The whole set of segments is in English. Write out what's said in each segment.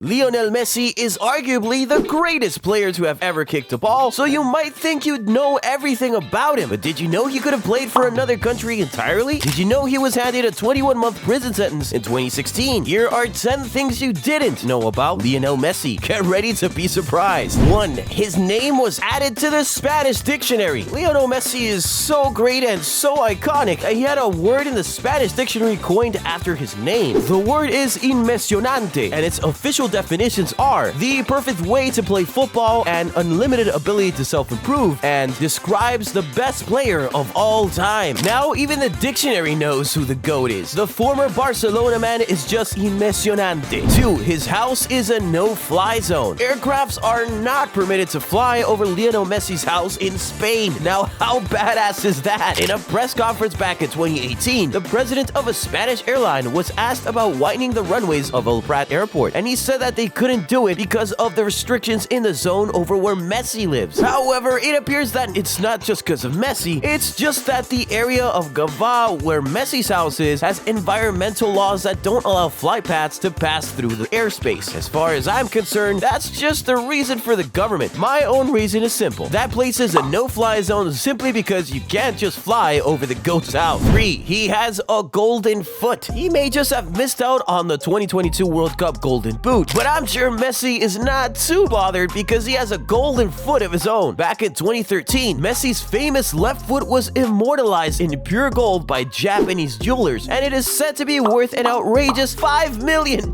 Lionel Messi is arguably the greatest player to have ever kicked a ball, so you might think you'd know everything about him. But did you know he could have played for another country entirely? Did you know he was handed a 21-month prison sentence in 2016? Here are 10 things you didn't know about Lionel Messi. Get ready to be surprised. 1. His name was added to the Spanish dictionary. Lionel Messi is so great and so iconic that he had a word in the Spanish dictionary coined after his name. The word is impresionante, and its official definitions are the perfect way to play football and unlimited ability to self-improve, and describes the best player of all time. Now even the dictionary knows who the GOAT is. The former Barcelona man is just impresionante. 2. His house is a no-fly zone. Aircrafts are not permitted to fly over Lionel Messi's house in Spain. Now how badass is that? In a press conference back in 2018, the president of a Spanish airline was asked about widening the runways of El Prat Airport, and he said that they couldn't do it because of the restrictions in the zone over where Messi lives. However, it appears that it's not just because of Messi, it's just that the area of Gavà, where Messi's house is, has environmental laws that don't allow flight paths to pass through the airspace. As far as I'm concerned, that's just the reason for the government. My own reason is simple. That place is a no-fly zone simply because you can't just fly over the GOAT's house. 3. He has a golden foot. He may just have missed out on the 2022 World Cup Golden Boot, but I'm sure Messi is not too bothered because he has a golden foot of his own. Back in 2013, Messi's famous left foot was immortalized in pure gold by Japanese jewelers, and it is said to be worth an outrageous $5 million.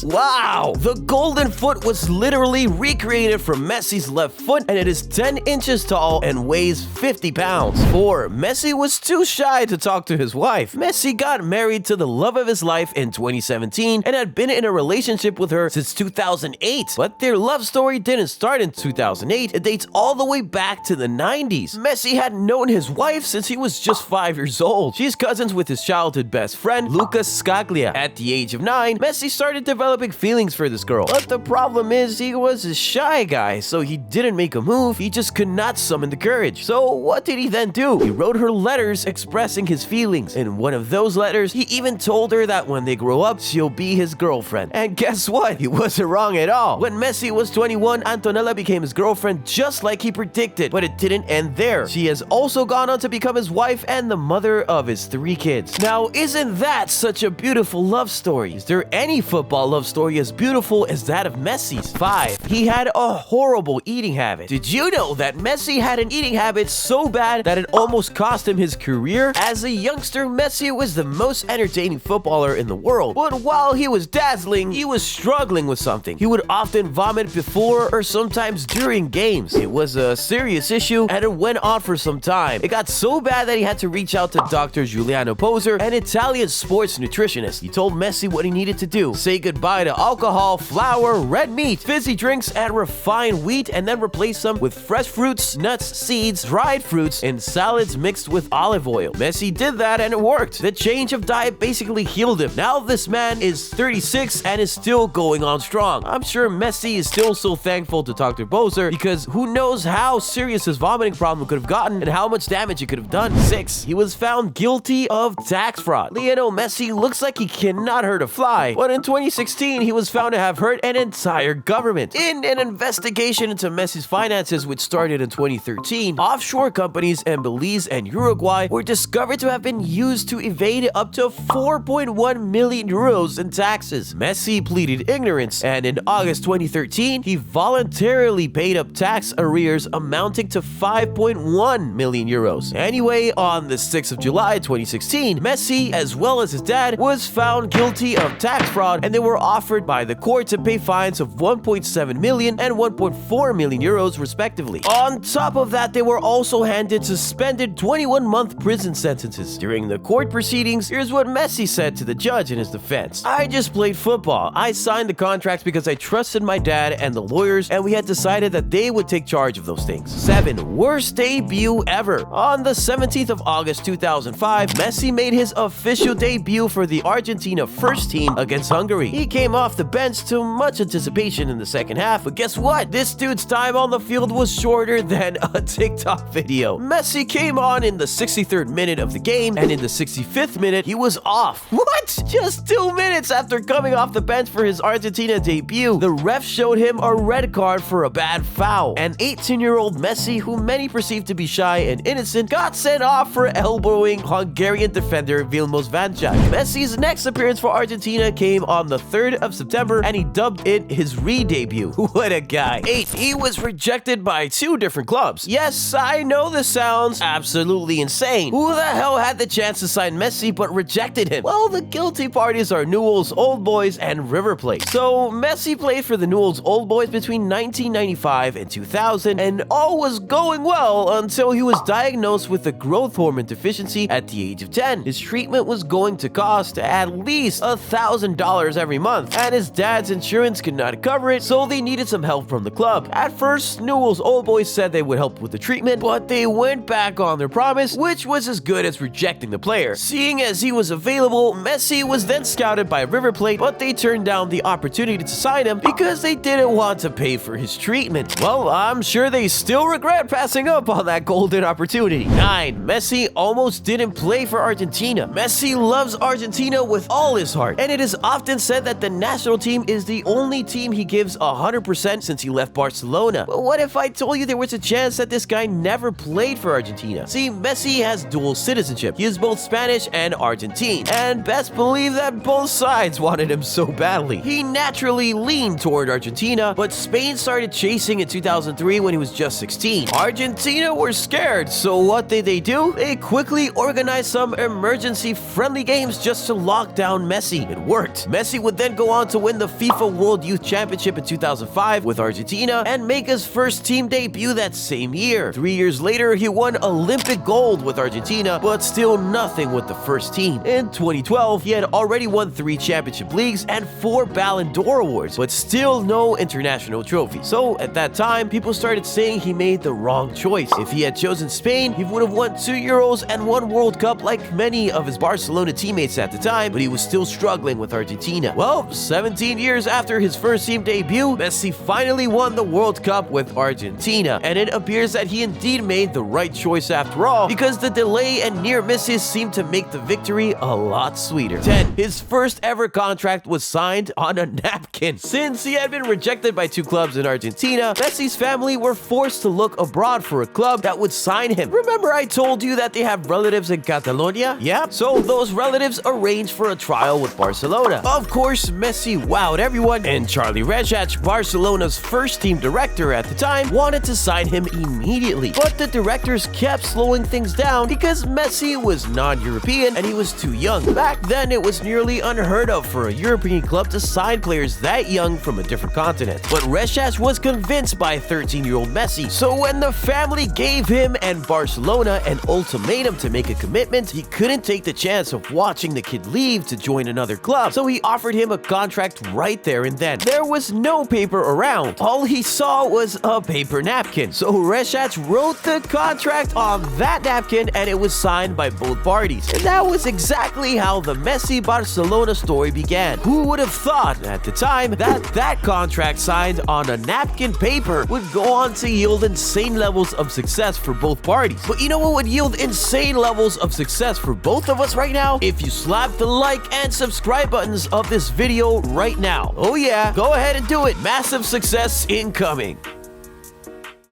Wow! The golden foot was literally recreated from Messi's left foot, and it is 10 inches tall and weighs 50 pounds. 4. Messi was too shy to talk to his wife. Messi got married to the love of his life in 2017 and had been in a relationship with her since 2008, but their love story didn't start in 2008. It dates all the way back to the 90s. Messi had known his wife since he was just 5 years old. She's cousins with his childhood best friend, Lucas Scaglia. At the age of 9, Messi started developing feelings for this girl, but the problem is he was a shy guy, so he didn't make a move. He just could not summon the courage. So what did he then do? He wrote her letters expressing his feelings. In one of those letters, he even told her that when they grow up, she'll be his girlfriend. And guess what? He wasn't wrong at all. When Messi was 21, Antonella became his girlfriend just like he predicted, but it didn't end there. She has also gone on to become his wife and the mother of his 3 kids. Now, isn't that such a beautiful love story? Is there any football love story as beautiful as that of Messi's? 5. He had a horrible eating habit. Did you know that Messi had an eating habit so bad that it almost cost him his career? As a youngster, Messi was the most entertaining footballer in the world, but while he was dazzling, he was struggling with something. He would often vomit before or sometimes during games. It was a serious issue and it went on for some time. It got so bad that he had to reach out to Dr. Giuliano Poser, an Italian sports nutritionist. He told Messi what he needed to do: say goodbye to alcohol, flour, red meat, fizzy drinks, and refined wheat, and then replace them with fresh fruits, nuts, seeds, dried fruits, and salads mixed with olive oil. Messi did that and it worked. The change of diet basically healed him. Now this man is 36 and is still going on strong. I'm sure Messi is still so thankful to Dr. Poser because who knows how serious his vomiting problem could have gotten and how much damage it could have done. 6. He was found guilty of tax fraud. Lionel Messi looks like he cannot hurt a fly, but in 2016 he was found to have hurt an entire government. In an investigation into Messi's finances, which started in 2013, offshore companies in Belize and Uruguay were discovered to have been used to evade up to 4.1 million euros in taxes. Messi pleaded ignorance, and in August 2013, he voluntarily paid up tax arrears amounting to 5.1 million euros. Anyway, on the 6th of July 2016, Messi, as well as his dad, was found guilty of tax fraud, and they were offered by the court to pay fines of 1.7 million and 1.4 million euros respectively. On top of that, they were also handed suspended 21-month prison sentences. During the court proceedings, here's what Messi said to the judge in his defense: "I just played football. I signed the contracts because I trusted my dad and the lawyers, and we had decided that they would take charge of those things." 7. Worst debut ever. On the 17th of August 2005, Messi made his official debut for the Argentina first team against Hungary. He came off the bench to much anticipation in the second half, but guess what? This dude's time on the field was shorter than a TikTok video. Messi came on in the 63rd minute of the game, and in the 65th minute, he was off. What? Just 2 minutes after coming off the bench for his Argentina debut, the ref showed him a red card for a bad foul. An 18-year-old Messi, who many perceived to be shy and innocent, got sent off for elbowing Hungarian defender Vilmos Vančák. Messi's next appearance for Argentina came on the 3rd of September, and he dubbed it his re-debut. What a guy. 8. He was rejected by 2 different clubs. Yes, I know this sounds absolutely insane. Who the hell had the chance to sign Messi but rejected him? Well, the guilty parties are Newell's Old Boys and River Plate. So Messi played for the Newell's Old Boys between 1995 and 2000, and all was going well until he was diagnosed with a growth hormone deficiency at the age of 10. His treatment was going to cost at least $1,000 every month, and his dad's insurance could not cover it, so they needed some help from the club. At first, Newell's Old Boys said they would help with the treatment, but they went back on their promise, which was as good as rejecting the player. Seeing as he was available, Messi was then scouted by River Plate, but they turned down the opportunity to sign him because they didn't want to pay for his treatment. Well, I'm sure they still regret passing up on that golden opportunity. 9. Messi almost didn't play for Argentina. Messi loves Argentina with all his heart, and it is often said that the national team is the only team he gives 100% since he left Barcelona. But what if I told you there was a chance that this guy never played for Argentina? See, Messi has dual citizenship. He is both Spanish and Argentine, and best believe that both sides wanted him so badly. He naturally leaned toward Argentina, but Spain started chasing in 2003 when he was just 16. Argentina were scared, so what did they do? They quickly organized some emergency-friendly games just to lock down Messi. It worked. Messi would then go on to win the FIFA World Youth Championship in 2005 with Argentina and make his first team debut that same year. 3 years later, he won Olympic gold with Argentina, but still nothing with the first team. In 2012, he had already won 3 championship leagues and 4 Ballon d'Or awards, but still no international trophy. So at that time, people started saying he made the wrong choice. If he had chosen Spain, he would have won 2 Euros and 1 World Cup like many of his Barcelona teammates at the time, but he was still struggling with Argentina. Well, 17 years after his first team debut, Messi finally won the World Cup with Argentina, and it appears that he indeed made the right choice after all, because the delay and near misses seemed to make the victory a lot sweeter. 10. His first ever contract was signed on a napkin. Since he had been rejected by 2 clubs in Argentina, Messi's family were forced to look abroad for a club that would sign him. Remember I told you that they have relatives in Catalonia? Yeah, so those relatives arranged for a trial with Barcelona. Of course, Messi wowed everyone, and Charlie Rejach, Barcelona's first team director at the time, wanted to sign him immediately. But the directors kept slowing things down because Messi was non-European and he was too young. Back then, it was nearly unheard of for a European club to sign players that young from a different continent. But Rejach was convinced by 13-year-old Messi, so when the family gave him and Barcelona an ultimatum to make a commitment, he couldn't take the chance of watching the kid leave to join another club, so he offered him a contract right there and then. There was no paper around. All he saw was a paper napkin, so Rejach wrote the contract on that napkin and it was signed by both parties. And that was exactly how the Messi-Barcelona story began. Who would have thought at the time that that contract signed on a napkin paper would go on to yield insane levels of success for both parties? But you know what would yield insane levels of success for both of us right now? If you slap the like and subscribe buttons of this video right now. Oh yeah, go ahead and do it. Massive success incoming.